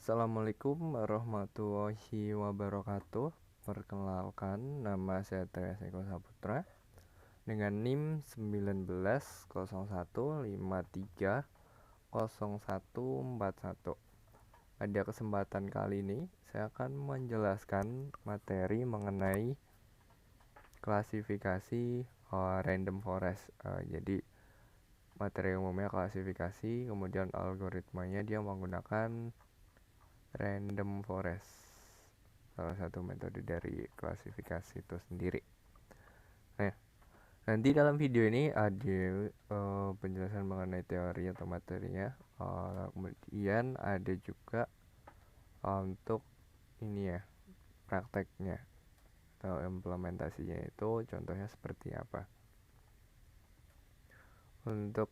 Assalamualaikum warahmatullahi wabarakatuh. Perkenalkan, nama saya Tria Eko Saputra dengan NIM 1901530141. Pada kesempatan kali ini, saya akan menjelaskan materi mengenai klasifikasi random forest. Jadi materi umumnya klasifikasi, kemudian algoritmanya dia menggunakan random forest, salah satu metode dari klasifikasi itu sendiri. Nah, nanti dalam video ini ada penjelasan mengenai teori atau materinya, kemudian ada juga untuk ini ya, prakteknya atau implementasinya itu contohnya seperti apa. Untuk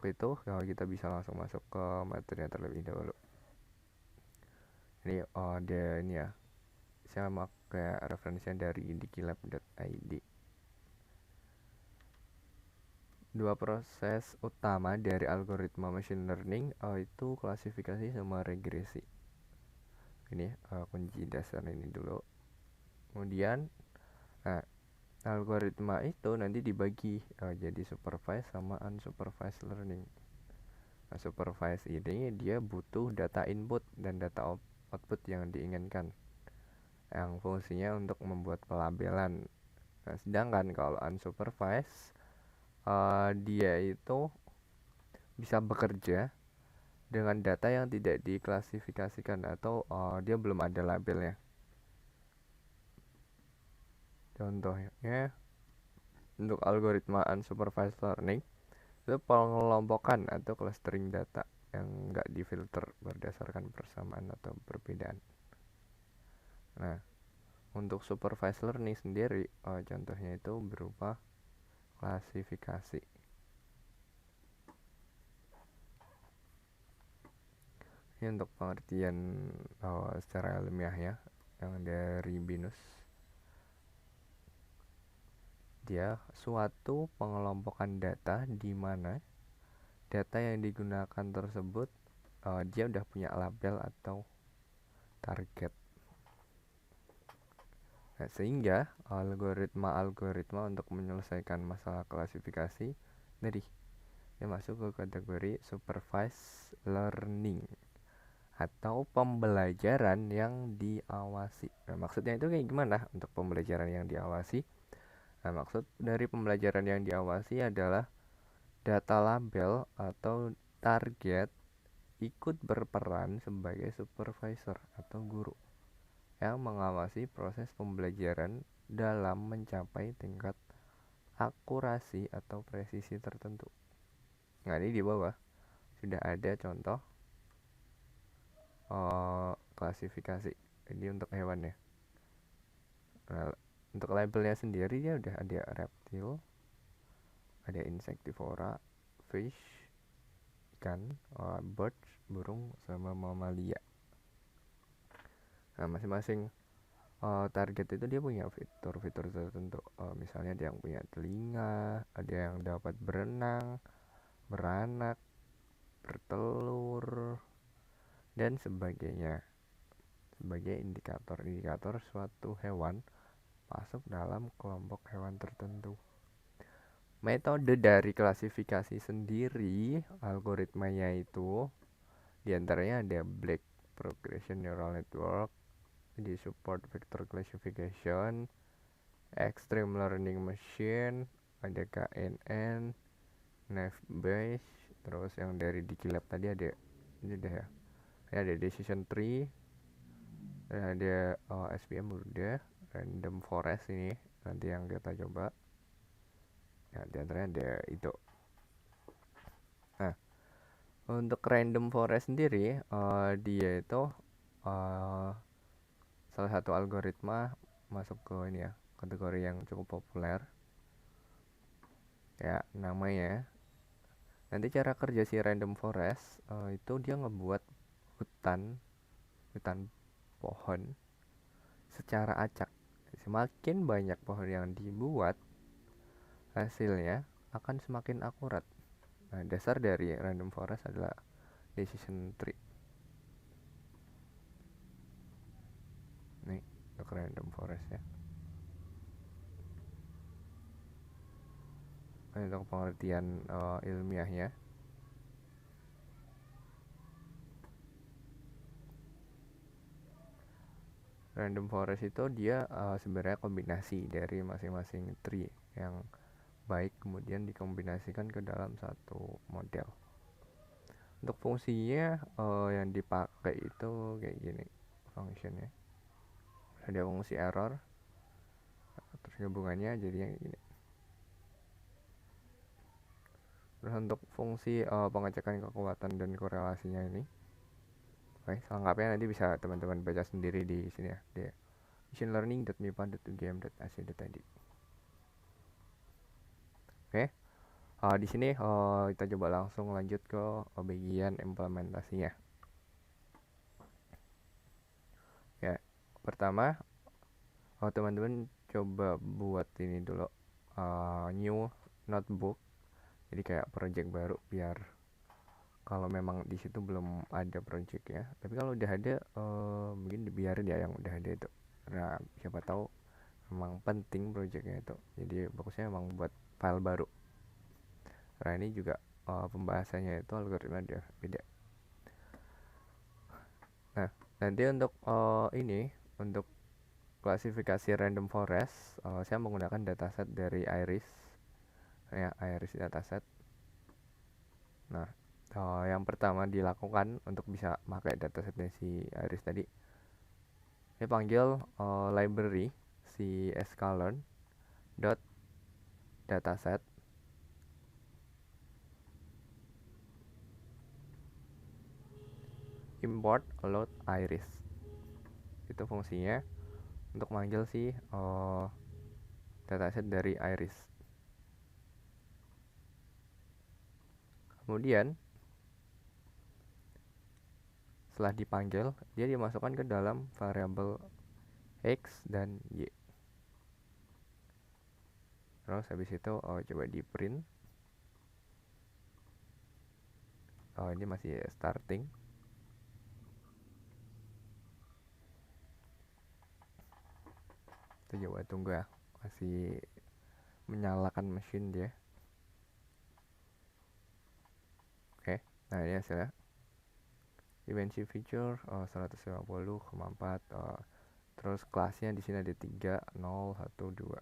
itu kita bisa langsung masuk ke materinya terlebih dahulu. Ini ada ini ya, saya pakai referensinya dari dikilab.id. Dua proses utama dari algoritma machine learning itu klasifikasi sama regresi. Ini kunci dasar ini dulu. Kemudian algoritma itu nanti dibagi jadi supervised sama unsupervised learning. Supervised ini dia butuh data input dan data output yang diinginkan, yang fungsinya untuk membuat pelabelan. Sedangkan kalau unsupervised dia itu bisa bekerja dengan data yang tidak diklasifikasikan atau dia belum ada labelnya. Contohnya untuk algoritma unsupervised learning itu pengelompokan atau clustering data yang nggak difilter berdasarkan persamaan atau perbedaan. Nah, untuk supervised learning sendiri contohnya itu berupa klasifikasi. Ini untuk pengertian secara ilmiah ya, yang dari BINUS. Dia suatu pengelompokan data di mana data yang digunakan tersebut dia udah punya label atau target. Nah, sehingga algoritma untuk menyelesaikan masalah klasifikasi tadi dia masuk ke kategori supervised learning atau pembelajaran yang diawasi. Nah, maksudnya itu kayak gimana untuk pembelajaran yang diawasi? Nah, maksud dari pembelajaran yang diawasi adalah data label atau target ikut berperan sebagai supervisor atau guru yang mengawasi proses pembelajaran dalam mencapai tingkat akurasi atau presisi tertentu. Nah, ini di bawah sudah ada contoh klasifikasi. Ini untuk hewan ya. Nah, untuk labelnya sendiri dia udah ada reptil, ada insectivora, fish, ikan, birds, burung, sama mamalia. Nah, masing-masing target itu dia punya fitur-fitur tertentu. Misalnya ada yang punya telinga, ada yang dapat berenang, beranak, bertelur, dan sebagainya, sebagai indikator suatu hewan masuk dalam kelompok hewan tertentu. Metode dari klasifikasi sendiri, algoritmanya itu diantaranya ada Black Progression Neural Network, di support vector classification, Extreme Learning Machine, ada KNN, Naive Bayes, terus yang dari Dikilab tadi ada ini deh ya. Ini ada Decision Tree, ada SVM udah, Random Forest ini nanti yang kita coba. Ya, diantaranya ada itu. Nah, untuk Random Forest sendiri dia itu salah satu algoritma masuk ke ini ya, kategori yang cukup populer ya. Namanya nanti cara kerja si random forest itu dia ngebuat hutan pohon secara acak. Semakin banyak pohon yang dibuat, hasilnya akan semakin akurat. Nah, dasar dari random forest adalah decision tree. untuk random forest ya. Untuk pengertian ilmiahnya, random forest itu dia sebenarnya kombinasi dari masing-masing tree yang baik kemudian dikombinasikan ke dalam satu model. Untuk fungsinya yang dipakai itu kayak gini functionnya. Ada fungsi error, terus gabungannya jadinya kayak gini. Terus untuk fungsi pengecekan kekuatan dan korelasinya ini, oke, selengkapnya nanti bisa teman-teman baca sendiri di sini ya, di machineLearning.mipa.ugm.ac.id. Oke, di sini kita coba langsung lanjut ke bagian implementasinya. Ya, pertama teman-teman coba buat ini dulu, new notebook, jadi kayak project baru biar kalau memang di situ belum ada project ya, tapi kalau udah ada mungkin dibiarin ya yang udah ada itu, karena siapa tahu memang penting projectnya itu, jadi bagusnya memang buat file baru. Nah ini juga pembahasannya itu algoritma dia beda. Nah nanti untuk ini untuk klasifikasi random forest saya menggunakan dataset dari Iris ya, Iris dataset. Nah yang pertama dilakukan untuk bisa pakai datasetnya si Iris tadi, saya panggil library si sklearn dot dataset import load Iris. Itu fungsinya untuk manggil si dataset dari Iris. Kemudian setelah dipanggil, dia dimasukkan ke dalam variabel X dan Y. Terus habis itu coba di print. Ini masih starting. Kita coba tunggu ya, masih menyalakan mesin dia. Oke, nah ini hasilnya. Dimensi feature 150,4. Terus kelasnya di sini ada 3, 0, 1, 2.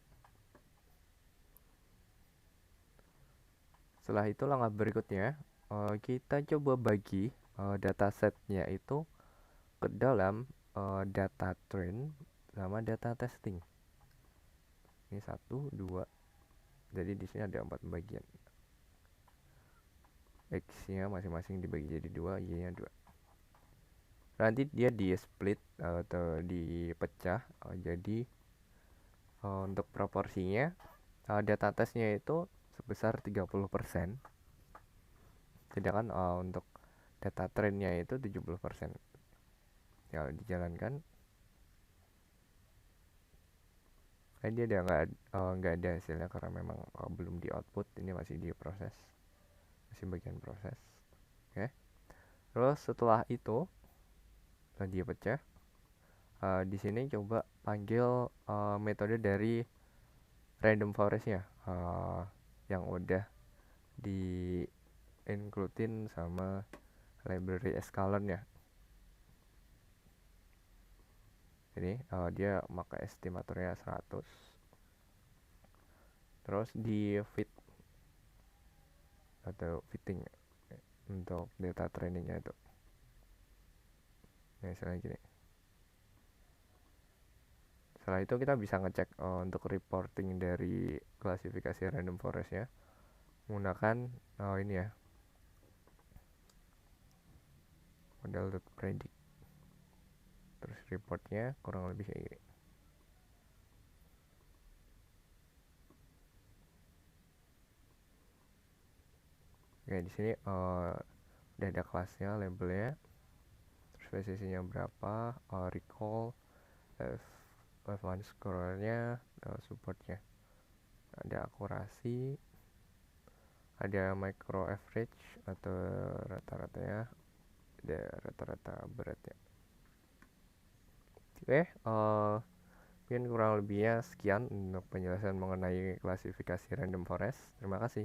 Setelah itu langkah berikutnya kita coba bagi datasetnya itu ke dalam data train sama data testing. Ini 1, 2. Jadi di sini ada 4 bagian. X-nya masing-masing dibagi jadi 2, Y-nya 2. Nanti dia di split atau dipecah jadi untuk proporsinya data testnya itu sebesar 30%, sedangkan untuk data trainnya itu 70%. Kalau dijalankan dia udah nggak ada hasilnya karena memang belum di output, ini masih di proses, masih bagian proses. Oke. Terus setelah itu dia pecah, di sini coba panggil metode dari random forestnya yang udah di includein sama library sklearn ya. Ini dia pakai estimatornya 100. Terus di fit atau fitting untuk data trainingnya itu. Nah, misalnya gini. Setelah itu kita bisa ngecek untuk reporting dari klasifikasi random forest ya, menggunakan ini ya, model.predict. Terus reportnya kurang lebih kayak gini. Oke, di sini udah ada kelasnya, labelnya, terus presisinya berapa, recall, F1 score-nya, supportnya, ada akurasi, ada micro average atau rata-rata ya, ada rata-rata beratnya. Oke, Mungkin kurang lebihnya sekian untuk penjelasan mengenai klasifikasi random forest. Terima kasih.